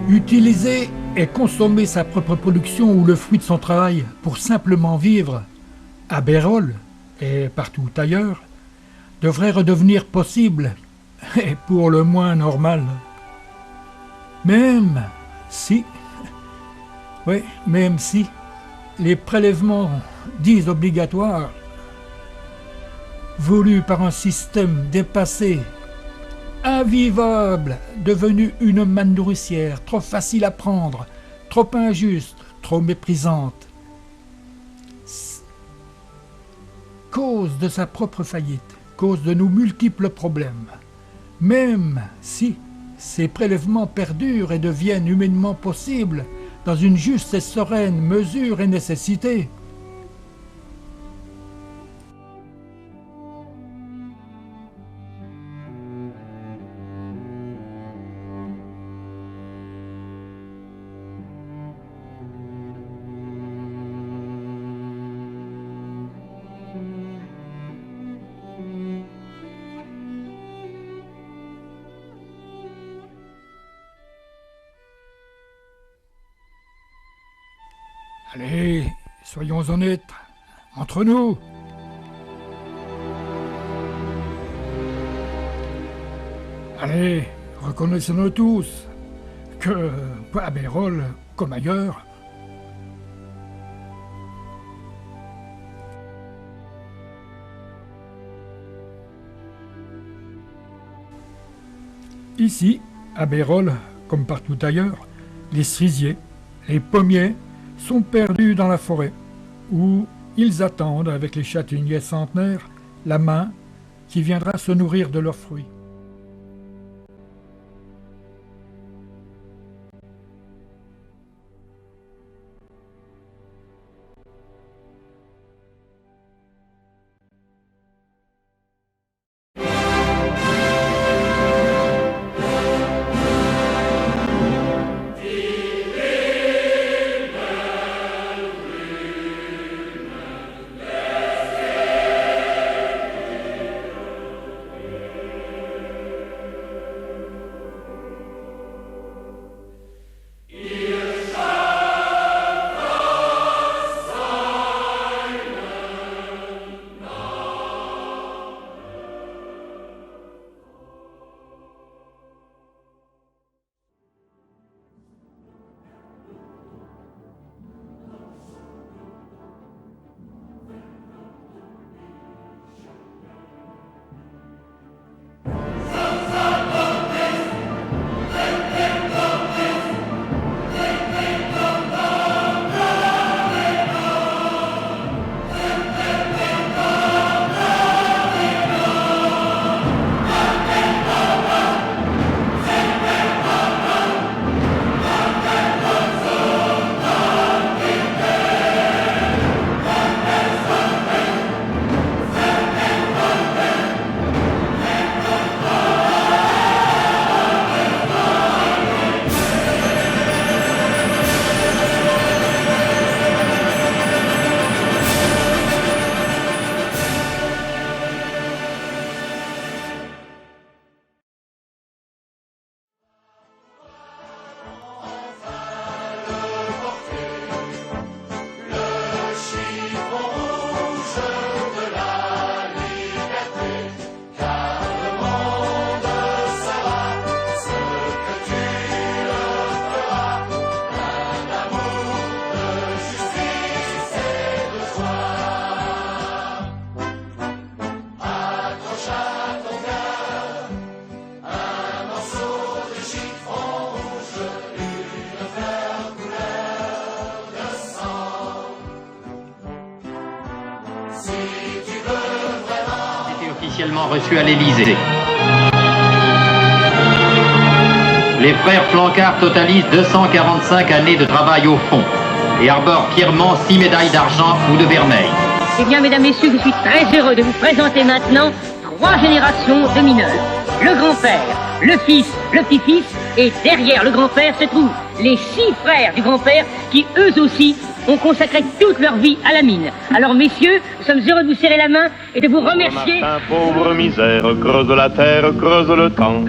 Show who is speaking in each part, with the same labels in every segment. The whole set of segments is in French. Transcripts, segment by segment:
Speaker 1: Utiliser et consommer sa propre production ou le fruit de son travail pour simplement vivre à Bérol et partout ailleurs devrait redevenir possible et pour le moins normal. Même si les prélèvements dits obligatoires voulus par un système dépassé, invivable, devenu une manne nourricière, trop facile à prendre, trop injuste, trop méprisante, cause de sa propre faillite, cause de nos multiples problèmes. Même si ces prélèvements perdurent et deviennent humainement possibles dans une juste et sereine mesure et nécessité, allez, soyons honnêtes, entre nous. Allez, reconnaissons-nous tous que, à Bérol comme ailleurs, ici, à Bérol comme partout ailleurs, les cerisiers, les pommiers sont perdus dans la forêt, où ils attendent avec les châtaigniers centenaires la main qui viendra se nourrir de leurs fruits.
Speaker 2: officiellement reçu à l'Élysée. Les frères Plancard totalisent 245 années de travail au fond et arborent fièrement 6 médailles d'argent ou de vermeil.
Speaker 3: Eh bien, mesdames, messieurs, je suis très heureux de vous présenter maintenant 3 générations de mineurs. Le grand-père, le fils, le petit-fils, et derrière le grand-père se trouvent les 6 frères du grand-père qui, eux aussi, ont consacré toute leur vie à la mine. Alors, messieurs, nous sommes heureux de vous serrer la main et de vous remercier.
Speaker 4: Martin, pauvre misère, creuse la terre, creuse le temps,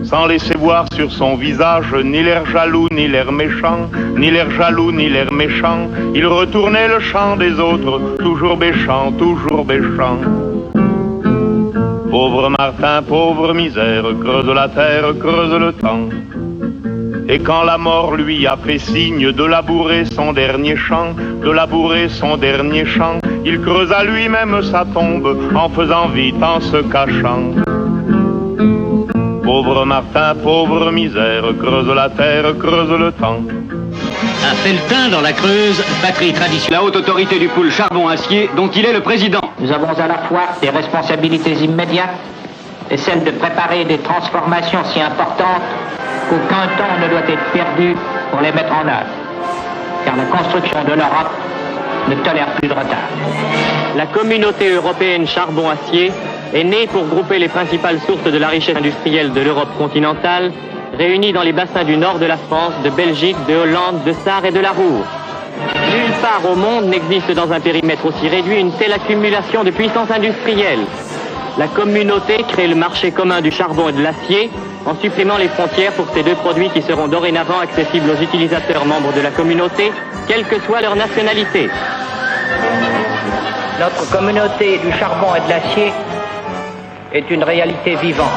Speaker 4: sans laisser voir sur son visage ni l'air jaloux, ni l'air méchant, ni l'air jaloux, ni l'air méchant. Il retournait le chant des autres, toujours béchant, toujours béchant. Pauvre Martin, pauvre misère, creuse la terre, creuse le temps. Et quand la mort lui a fait signe de labourer son dernier champ, de labourer son dernier champ, il creusa lui-même sa tombe en faisant vite, en se cachant. Pauvre Martin, pauvre misère, creuse la terre, creuse le temps.
Speaker 5: Un Felletin dans la Creuse, patrie traditionnelle. La haute autorité du pôle charbon-acier, dont il est le président.
Speaker 6: Nous avons à la fois des responsabilités immédiates et celle de préparer des transformations si importantes qu'aucun temps ne doit être perdu pour les mettre en œuvre. Car la construction de l'Europe ne tolère plus de retard.
Speaker 7: La communauté européenne charbon-acier est née pour grouper les principales sources de la richesse industrielle de l'Europe continentale, réunies dans les bassins du nord de la France, de Belgique, de Hollande, de Sarre et de la Ruhr. Nulle part au monde n'existe dans un périmètre aussi réduit une telle accumulation de puissance industrielle. La communauté crée le marché commun du charbon et de l'acier en supprimant les frontières pour ces 2 produits qui seront dorénavant accessibles aux utilisateurs membres de la communauté, quelle que soit leur nationalité.
Speaker 6: Notre communauté du charbon et de l'acier est une réalité vivante.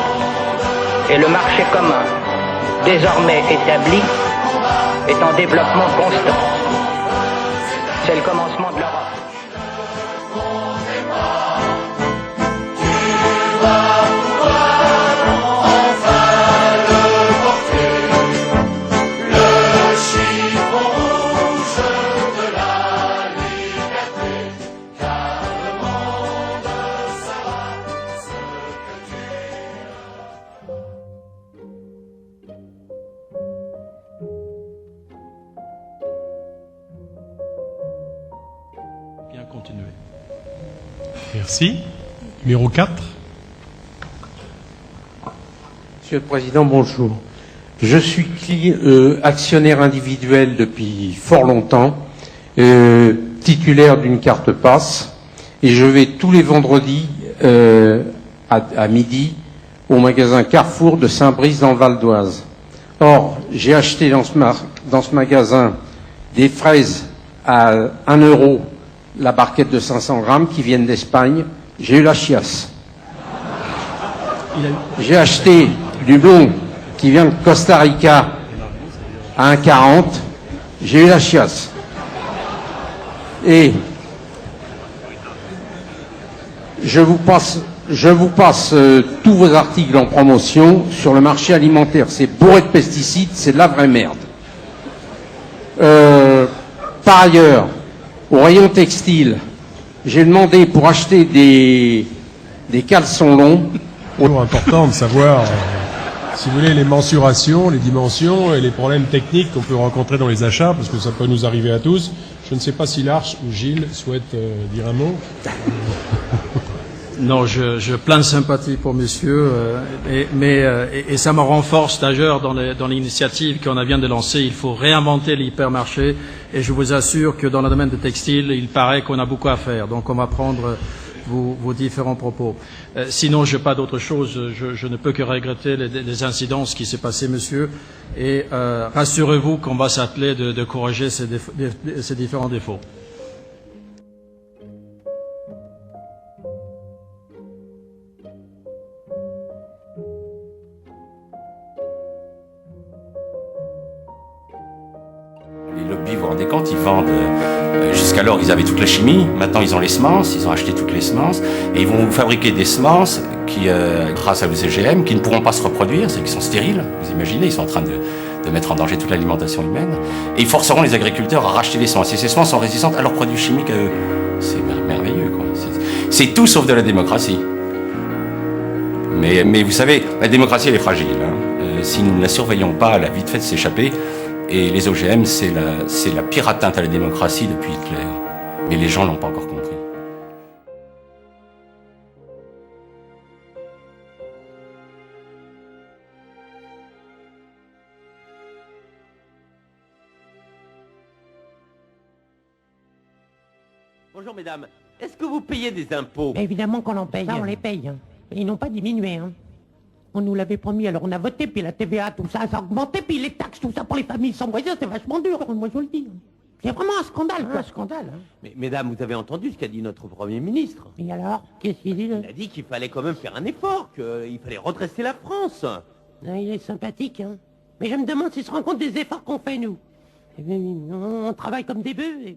Speaker 6: Et le marché commun, désormais établi, est en développement constant. C'est le commencement de l'Europe.
Speaker 8: Bien continuer. Merci. Numéro 4.
Speaker 9: Monsieur le Président, bonjour. Je suis actionnaire individuel depuis fort longtemps, titulaire d'une carte passe, et je vais tous les vendredis à midi au magasin Carrefour de Saint-Brice dans le Val d'Oise. Or, j'ai acheté dans ce magasin des fraises à 1 euro la barquette de 500 grammes qui viennent d'Espagne. J'ai eu la chiasse. J'ai acheté du blond qui vient de Costa Rica à 1,40. J'ai eu la chiasse. Et je vous passe tous vos articles en promotion sur le marché alimentaire. C'est bourré de pesticides, c'est de la vraie merde. Par ailleurs, au rayon textile, j'ai demandé pour acheter des caleçons longs.
Speaker 8: C'est important de savoir, si vous voulez, les mensurations, les dimensions et les problèmes techniques qu'on peut rencontrer dans les achats, parce que ça peut nous arriver à tous. Je ne sais pas si Larche ou Gilles souhaitent dire un mot.
Speaker 10: Non, je plein de sympathie pour monsieur, et ça me renforce d'ailleurs dans l'initiative qu'on vient de lancer. Il faut réinventer l'hypermarché, et je vous assure que dans le domaine du textile, il paraît qu'on a beaucoup à faire. Donc on va prendre vos différents propos. Sinon, je n'ai pas d'autre chose. Je ne peux que regretter les incidences qui s'est passé, monsieur, et rassurez-vous qu'on va s'atteler de corriger ces différents défauts.
Speaker 11: Les lobbies, vous vous rendez compte, ils vendent, jusqu'alors ils avaient toute la chimie, maintenant ils ont les semences, ils ont acheté toutes les semences, et ils vont vous fabriquer des semences qui, grâce à l'OGM, qui ne pourront pas se reproduire, c'est qu'ils sont stériles, vous imaginez, ils sont en train de mettre en danger toute l'alimentation humaine, et ils forceront les agriculteurs à racheter les semences, et ces semences sont résistantes à leurs produits chimiques à eux. C'est merveilleux, quoi. C'est tout sauf de la démocratie. Mais vous savez, la démocratie, elle est fragile. Hein. Si nous ne la surveillons pas, elle a vite fait de s'échapper. Et les OGM, c'est la pire atteinte à la démocratie depuis Hitler. Mais les gens l'ont pas encore compris.
Speaker 12: Bonjour mesdames, est-ce que vous payez des impôts?
Speaker 13: Évidemment qu'on en paye. Ça, on les paye. Hein. Et ils n'ont pas diminué. Hein. On nous l'avait promis, alors on a voté, puis la TVA, tout ça, ça a augmenté, puis les taxes, tout ça pour les familles sans moyens, c'est vachement dur, moi je vous le dis. C'est vraiment un scandale, quoi. Un scandale. Hein.
Speaker 12: Mais mesdames, vous avez entendu ce qu'a dit notre Premier ministre?
Speaker 13: Et alors? Qu'est-ce qu'il dit?
Speaker 12: Il a dit qu'il fallait quand même faire un effort, qu'il fallait redresser la France.
Speaker 13: Ah, il est sympathique, hein. Mais je me demande s'il se rend compte des efforts qu'on fait, nous. On travaille comme des bœufs et...